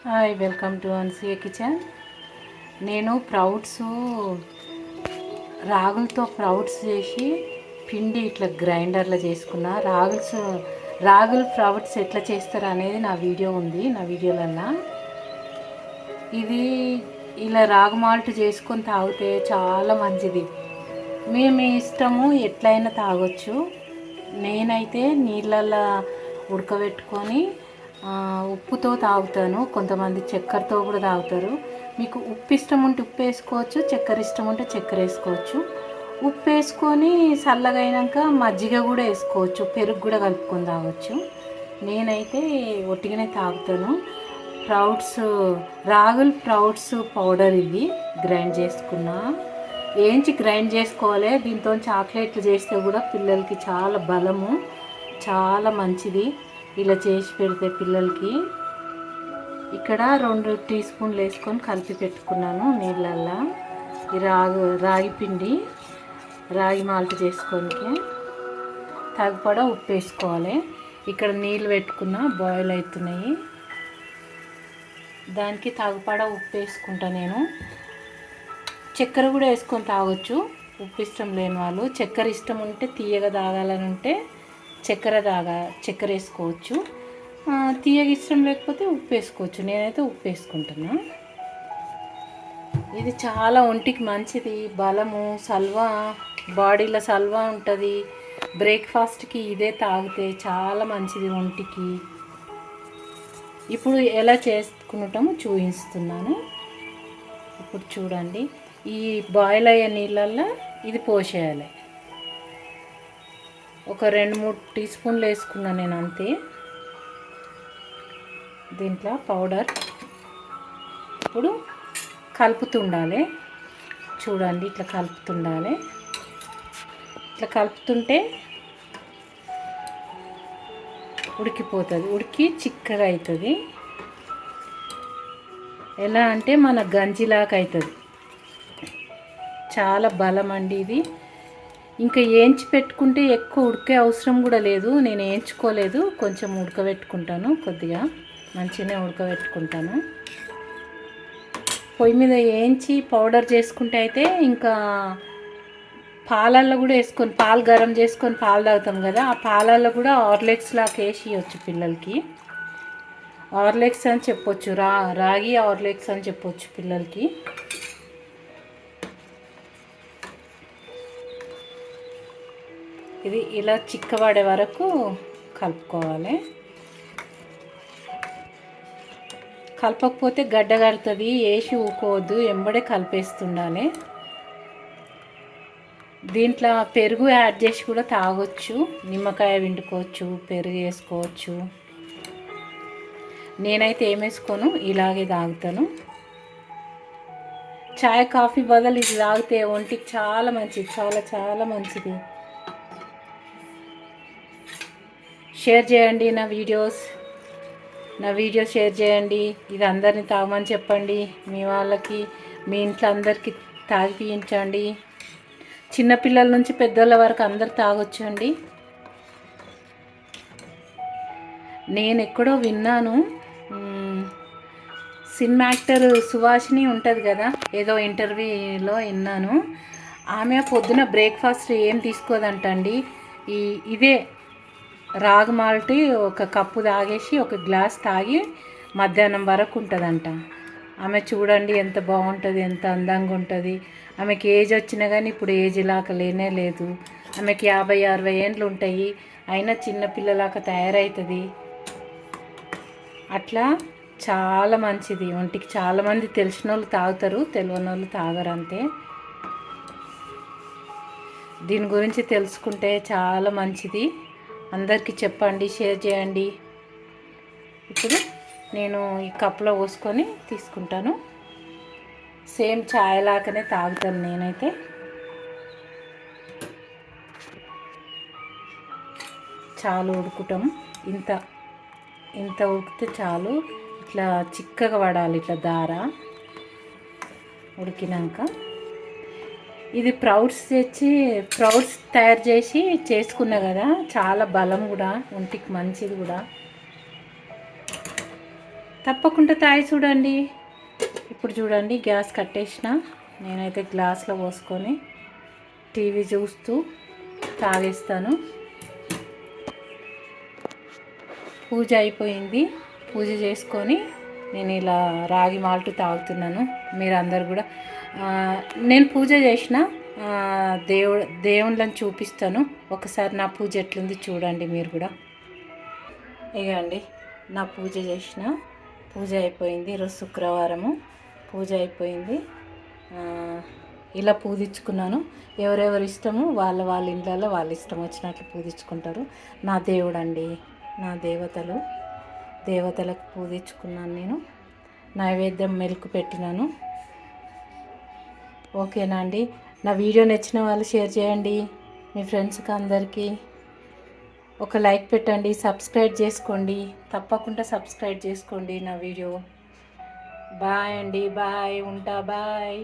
Hi, welcome to Ansiya kitchen. నేను రాగులతో ప్రౌట్స్ చేసి పిండి ఇట్లా గ్రైండర్లో చేసుకున్నా. రాగుల ప్రౌట్స్ ఎట్లా చేస్తారు అనేది నా వీడియో ఉంది. నా వీడియోలల్లో ఇది ఇలా రాగు మాల్ట్ చేసుకొని తాగితే చాలా మంచిది. మీ ఇష్టము, ఎట్లయినా తాగొచ్చు. నేనైతే నీళ్ళల్లో ఉడకబెట్టుకొని ఉప్పుతో తాగుతాను. కొంతమంది చక్కెరతో కూడా తాగుతారు. మీకు ఉప్పు ఇష్టం ఉంటే ఉప్పు వేసుకోవచ్చు, చక్కెర ఇష్టం ఉంటే చక్కెర వేసుకోవచ్చు. ఉప్పు వేసుకొని చల్లగా అయినాక మజ్జిగ కూడా వేసుకోవచ్చు, పెరుగు కూడా కలుపుకొని తాగొచ్చు. నేనైతే ఒట్టిగానే తాగుతాను. రాగుల ప్రౌట్స్ పౌడర్ ఇది గ్రైండ్ చేసుకున్నా. గ్రైండ్ చేసుకోవాలి. దీంతో చాక్లెట్లు చేస్తే కూడా పిల్లలకి చాలా బలము, చాలా మంచిది. ఇలా చేసి పెడితే పిల్లలకి. ఇక్కడ 2 టీ స్పూన్లు వేసుకొని కలిపి పెట్టుకున్నాను నీళ్ళల్లో. ఈ రాగి పిండి, రాగి మాల్ట్ చేసుకోనికి తగ్గపడ ఉప్పు వేసుకోవాలి. ఇక్కడ నీళ్ళు పెట్టుకున్న బాయిల్ అవుతున్నాయి. దానికి తగ్గపడ ఉప్పు వేసుకుంటా నేను. చక్కెర కూడా వేసుకొని తాగొచ్చు, ఉప్పు ఇష్టం లేని వాళ్ళు. చక్కెర ఇష్టం ఉంటే, తీయగా తాగాలని ఉంటే చక్కెర వేసుకోవచ్చు. తీయగా ఇష్టం లేకపోతే ఉప్పు వేసుకోవచ్చు. నేనైతే ఉప్పు వేసుకుంటున్నా. ఇది చాలా ఒంటికి మంచిది, బలము, బాడీలో సల్వా ఉంటుంది. బ్రేక్ఫాస్ట్కి ఇదే తాగితే చాలా మంచిది ఒంటికి. ఇప్పుడు ఎలా చేసుకుంటామో చూపిస్తున్నాను. ఇప్పుడు చూడండి, ఈ బాయిల్ అయ్యే నీళ్ళల్లో ఇది పోసేయాలి. ఒక 2-3 టీ స్పూన్లు వేసుకున్నాను నేను, అంతే. దీంట్లో పౌడర్ ఇప్పుడు కలుపుతుండాలి. చూడండి, ఇట్లా కలుపుతుండాలి. ఇట్లా కలుపుతుంటే ఉడికిపోతుంది, ఉడికి చిక్కగా అవుతుంది. ఎలా అంటే మన గంజిలాగా అవుతుంది. చాలా బలం అండి ఇది. ఇంకా వేయించి పెట్టుకుంటే ఎక్కువ ఉడికే అవసరం కూడా లేదు. నేను వేయించుకోలేదు, కొంచెం ఉడకబెట్టుకుంటాను. కొద్దిగా మంచిగానే ఉడకబెట్టుకుంటాను. పొయ్యి మీద వేయించి పౌడర్ చేసుకుంటే అయితే ఇంకా పాలల్లో కూడా వేసుకొని, పాలు గరం చేసుకొని పాలు తాగుతాం కదా, ఆ పాలల్లో కూడా హార్లిక్స్ లాగా వేసి ఇవ్వచ్చు పిల్లలకి. హార్లిక్స్ అని చెప్పొచ్చు, రాగి హార్లిక్స్ అని చెప్పొచ్చు పిల్లలకి. ఇది ఇలా చిక్కబడే వరకు కలుపుకోవాలి. కలపకపోతే గడ్డ కడుతుంది. వేసి ఊకోవద్దు, ఎంబడే కలిపేస్తుండాలి. దీంట్లో పెరుగు యాడ్ చేసి కూడా తాగొచ్చు. నిమ్మకాయ పిండుకోవచ్చు, పెరుగు వేసుకోవచ్చు. నేనైతే ఏం వేసుకోను, ఇలాగే తాగుతాను. చాయ్ కాఫీ బదులు ఇది తాగితే ఒంటికి చాలా మంచిది, చాలా చాలా మంచిది. షేర్ చేయండి నా వీడియోస్ షేర్ చేయండి. ఇది అందరినీ తాగమని చెప్పండి. మీ వాళ్ళకి, మీ ఇంట్లో అందరికీ తాగిపించండి. చిన్నపిల్లల నుంచి పెద్దోళ్ళ వరకు అందరు తాగొచ్చు అండి. నేను ఎక్కడో విన్నాను, సినిమా యాక్టర్ సుహాసిని ఉంటుంది కదా, ఏదో ఇంటర్వ్యూలో విన్నాను. ఆమె పొద్దున బ్రేక్ఫాస్ట్ ఏం తీసుకోదంటండి. ఇదే రాగి మాల్ట్ ఒక కప్పు తాగేసి, ఒక గ్లాస్ తాగి మధ్యాహ్నం వరకు ఉంటుందంట. ఆమె చూడండి ఎంత బాగుంటుంది, ఎంత అందంగా ఉంటుంది. ఆమెకి ఏజ్ వచ్చినా కానీ ఇప్పుడు ఏజ్ లాగా లేనే లేదు. ఆమెకి 50-60 ఏండ్లు ఉంటాయి, అయినా చిన్నపిల్లలాగా తయారవుతుంది. అట్లా చాలా మంచిది ఒంటికి. చాలామంది తెలిసిన వాళ్ళు తాగుతారు, తెలియని వాళ్ళు తాగరు, అంతే. దీని గురించి తెలుసుకుంటే చాలా మంచిది. అందరికీ చెప్పండి, షేర్ చేయండి. ఇప్పుడు నేను ఈ కప్లో పోసుకొని తీసుకుంటాను. సేమ్ చాయ్ లాగానే తాగుతాను నేనైతే. చాలు ఉడుకుతాం, ఇంత ఉడికితే చాలు. ఇట్లా చిక్కగా పడాలి, ఇట్లా దార ఉడికినాక. ఇది ప్రౌట్స్ తయారు చేసి చేసుకున్నా కదా, చాలా బలం కూడా, ఒంటికి మంచిది కూడా. తప్పకుండా తాగి చూడండి. ఇప్పుడు చూడండి గ్యాస్ కట్టేసిన. నేనైతే గ్లాస్లో పోసుకొని టీవీ చూస్తూ తాగేస్తాను. పూజ అయిపోయింది. పూజ చేసుకొని నేను ఇలా రాగి మాల్ట్ తాగుతున్నాను. మీరందరూ కూడా నేను పూజ చేసిన దేవుళ్ళని చూపిస్తాను. ఒకసారి నా పూజ ఎట్లుంది చూడండి మీరు కూడా. ఇగండి నా పూజ చేసిన, పూజ అయిపోయింది. ఈరోజు శుక్రవారము, పూజ అయిపోయింది. ఇలా పూజించుకున్నాను. ఎవరెవరి ఇష్టము వాళ్ళ ఇళ్ళల్లో వాళ్ళ ఇష్టం వచ్చినట్లు పూజించుకుంటారు. నా దేవుడు అండి, నా దేవతలకు పూజించుకున్నాను. నేను నైవేద్యం మెలుకు పెట్టినాను. ఓకేనా అండి? నా వీడియో నచ్చిన వాళ్ళు షేర్ చేయండి మీ ఫ్రెండ్స్కి అందరికీ. ఒక లైక్ పెట్టండి, సబ్స్క్రైబ్ చేసుకోండి. తప్పకుండా సబ్స్క్రైబ్ చేసుకోండి నా వీడియో. బాయ్ అండి, బాయ్, ఉంటా, బాయ్.